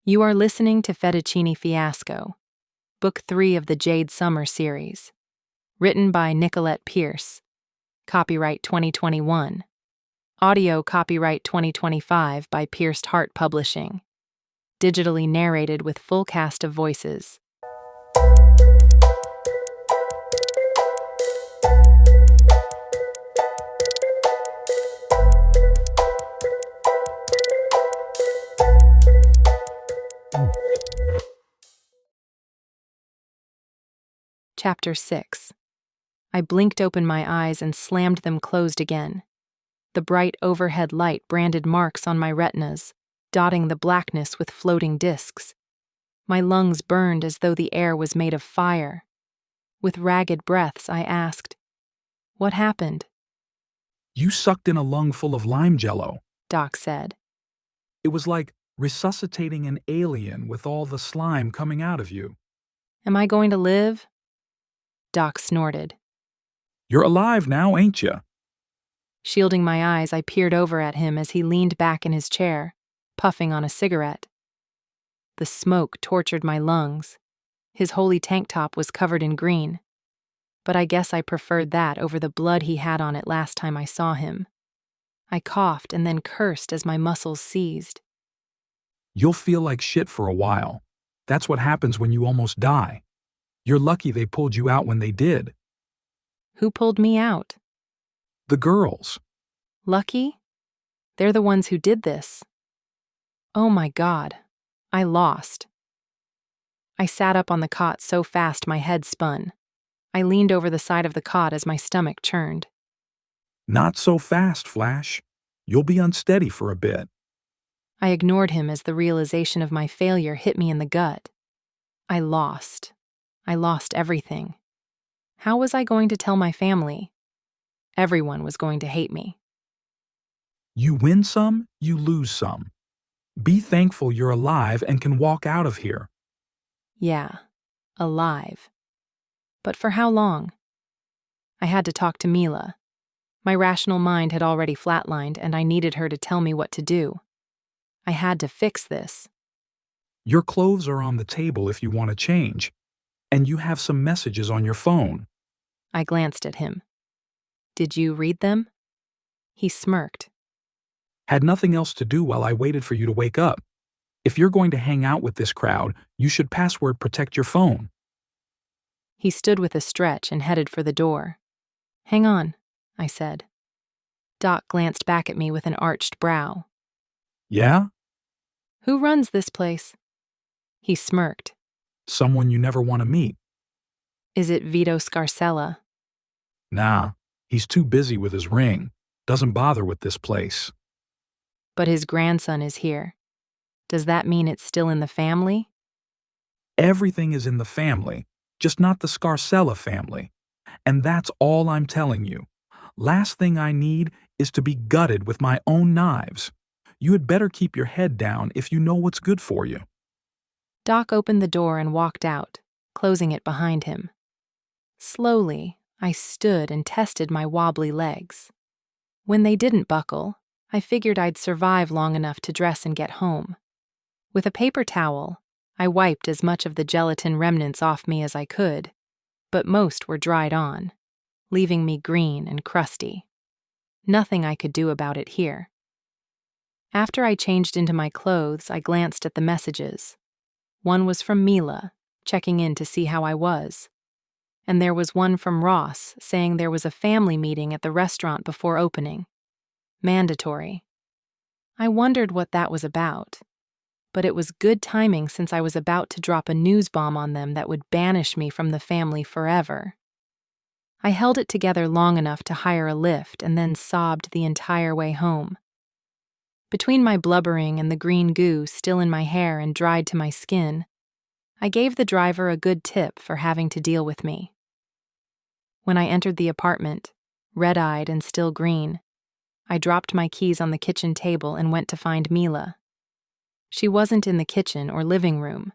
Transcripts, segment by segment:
You are listening to Fettuccini Fiasco, Book 3 of the Jade Sommer Series. Written by Nicolette Pierce. Copyright 2021. Audio copyright 2025 by Pierced Heart Publishing. Digitally narrated with full cast of voices. Chapter 6. I blinked open my eyes and slammed them closed again. The bright overhead light branded marks on my retinas, dotting the blackness with floating discs. My lungs burned as though the air was made of fire. With ragged breaths, I asked, "What happened?" "You sucked in a lung full of lime jello," Doc said. "It was like resuscitating an alien with all the slime coming out of you." "Am I going to live?" Doc snorted. "You're alive now, ain't you?" Shielding my eyes, I peered over at him as he leaned back in his chair, puffing on a cigarette. The smoke tortured my lungs. His holy tank top was covered in green, but I guess I preferred that over the blood he had on it last time I saw him. I coughed and then cursed as my muscles seized. "You'll feel like shit for a while. That's what happens when you almost die. You're lucky they pulled you out when they did." Who pulled me out? "The girls." Lucky? They're the ones who did this. Oh my God, I lost. I sat up on the cot so fast my head spun. I leaned over the side of the cot as my stomach churned. "Not so fast, Flash. You'll be unsteady for a bit." I ignored him as the realization of my failure hit me in the gut. I lost. I lost everything. How was I going to tell my family? Everyone was going to hate me. You win some, you lose some. Be thankful you're alive and can walk out of here. Yeah, alive. But for how long? I had to talk to Mila. My rational mind had already flatlined, and I needed her to tell me what to do. I had to fix this. Your clothes are on the table if you want to change, and you have some messages on your phone. I glanced at him. Did you read them? He smirked. Had nothing else to do while I waited for you to wake up. If you're going to hang out with this crowd, you should password protect your phone. He stood with a stretch and headed for the door. Hang on, I said. Doc glanced back at me with an arched brow. Yeah? Who runs this place? He smirked. Someone you never want to meet. Is it Vito Scarcella? Nah, he's too busy with his ring. Doesn't bother with this place. But his grandson is here. Does that mean it's still in the family? Everything is in the family, just not the Scarcella family. And that's all I'm telling you. Last thing I need is to be gutted with my own knives. You had better keep your head down if you know what's good for you. Doc opened the door and walked out, closing it behind him. Slowly, I stood and tested my wobbly legs. When they didn't buckle, I figured I'd survive long enough to dress and get home. With a paper towel, I wiped as much of the gelatin remnants off me as I could, but most were dried on, leaving me green and crusty. Nothing I could do about it here. After I changed into my clothes, I glanced at the messages. One was from Mila, checking in to see how I was. And there was one from Ross saying there was a family meeting at the restaurant before opening. Mandatory. I wondered what that was about, but it was good timing since I was about to drop a news bomb on them that would banish me from the family forever. I held it together long enough to hire a lift and then sobbed the entire way home. Between my blubbering and the green goo still in my hair and dried to my skin, I gave the driver a good tip for having to deal with me. When I entered the apartment, red-eyed and still green, I dropped my keys on the kitchen table and went to find Mila. She wasn't in the kitchen or living room.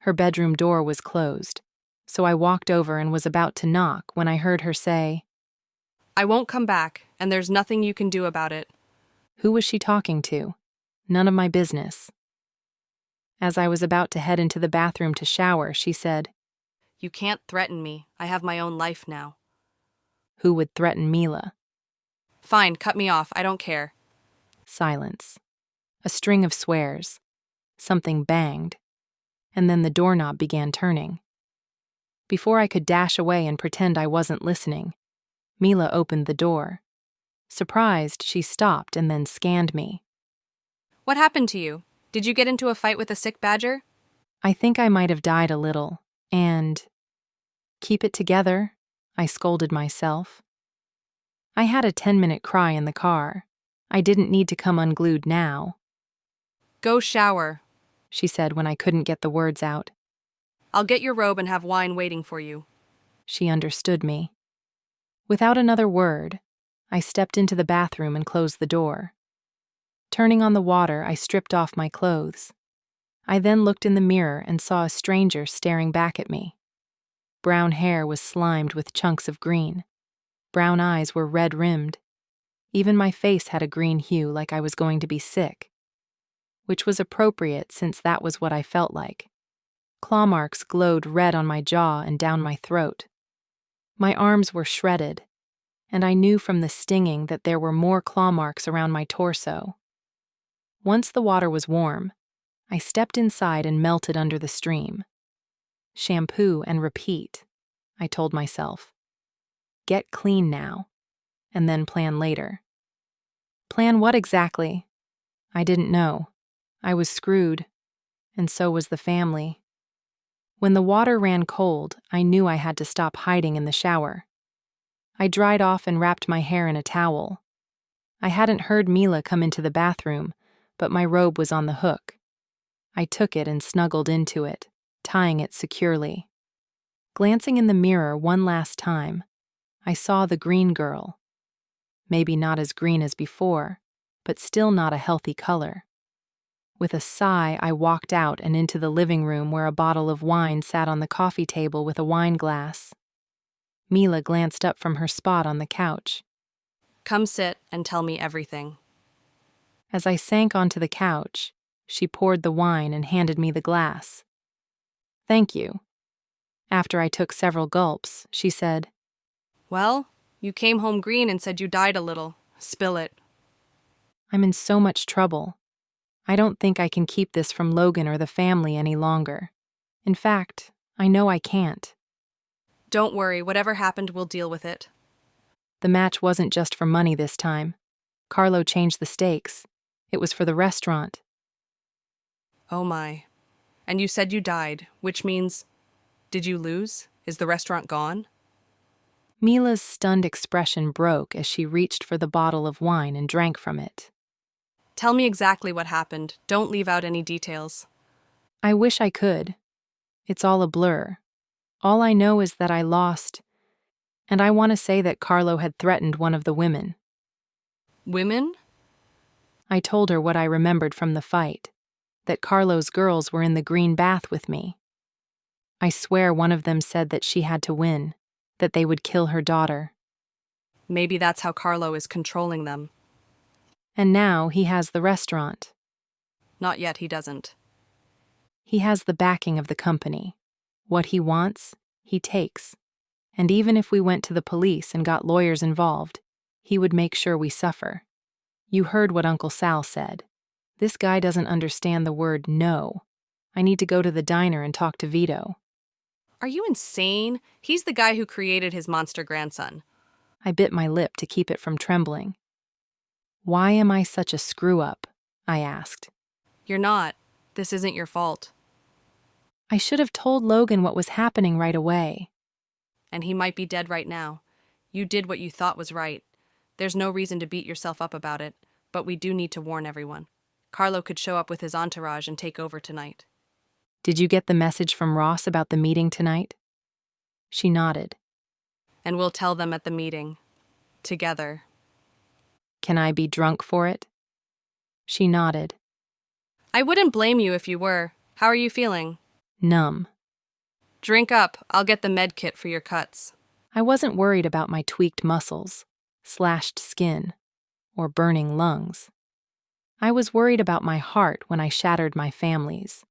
Her bedroom door was closed, so I walked over and was about to knock when I heard her say, "I won't come back, and there's nothing you can do about it." Who was she talking to? None of my business. As I was about to head into the bathroom to shower, she said, You can't threaten me. I have my own life now. "Who would threaten Mila?" Fine, cut me off. I don't care. Silence. A string of swears. Something banged. And then the doorknob began turning. Before I could dash away and pretend I wasn't listening, Mila opened the door. Surprised, she stopped and then scanned me. What happened to you? Did you get into a fight with a sick badger? I think I might have died a little, and... Keep it together, I scolded myself. I had a 10-minute cry in the car. I didn't need to come unglued now, Go shower. she said when I couldn't get the words out. I'll get your robe and have wine waiting for you. She understood me. Without another word, I stepped into the bathroom and closed the door. Turning on the water, I stripped off my clothes. I then looked in the mirror and saw a stranger staring back at me. Brown hair was slimed with chunks of green. Brown eyes were red-rimmed. Even my face had a green hue, like I was going to be sick, which was appropriate since that was what I felt like. Claw marks glowed red on my jaw and down my throat. My arms were shredded, and I knew from the stinging that there were more claw marks around my torso. Once the water was warm, I stepped inside and melted under the stream. Shampoo and repeat, I told myself. Get clean now, and then plan later. Plan what exactly? I didn't know. I was screwed, and so was the family. When the water ran cold, I knew I had to stop hiding in the shower. I dried off and wrapped my hair in a towel. I hadn't heard Mila come into the bathroom, but my robe was on the hook. I took it and snuggled into it, tying it securely. Glancing in the mirror one last time, I saw the green girl. Maybe not as green as before, but still not a healthy color. With a sigh, I walked out and into the living room where a bottle of wine sat on the coffee table with a wine glass. Mila glanced up from her spot on the couch. Come sit and tell me everything. As I sank onto the couch, she poured the wine and handed me the glass. Thank you. After I took several gulps, she said, Well, you came home green and said you died a little. Spill it. I'm in so much trouble. I don't think I can keep this from Logan or the family any longer. In fact, I know I can't. Don't worry, whatever happened, we'll deal with it. The match wasn't just for money this time. Carlo changed the stakes. It was for the restaurant. Oh my. And you said you died, which means... Did you lose? Is the restaurant gone? Mila's stunned expression broke as she reached for the bottle of wine and drank from it. Tell me exactly what happened. Don't leave out any details. I wish I could. It's all a blur. All I know is that I lost, and I want to say that Carlo had threatened one of the women. Women? I told her what I remembered from the fight, that Carlo's girls were in the green bath with me. I swear one of them said that she had to win, that they would kill her daughter. Maybe that's how Carlo is controlling them. And now he has the restaurant. Not yet, he doesn't. He has the backing of the company. What he wants, he takes. And even if we went to the police and got lawyers involved, he would make sure we suffer. You heard what Uncle Sal said. This guy doesn't understand the word no. I need to go to the diner and talk to Vito. Are you insane? He's the guy who created his monster grandson. I bit my lip to keep it from trembling. Why am I such a screw-up? I asked. You're not. This isn't your fault. I should have told Logan what was happening right away. And he might be dead right now. You did what you thought was right. There's no reason to beat yourself up about it, but we do need to warn everyone. Carlo could show up with his entourage and take over tonight. Did you get the message from Ross about the meeting tonight? She nodded. And we'll tell them at the meeting. Together. Can I be drunk for it? She nodded. I wouldn't blame you if you were. How are you feeling? Numb. Drink up. I'll get the med kit for your cuts. I wasn't worried about my tweaked muscles, slashed skin, or burning lungs. I was worried about my heart when I shattered my family's.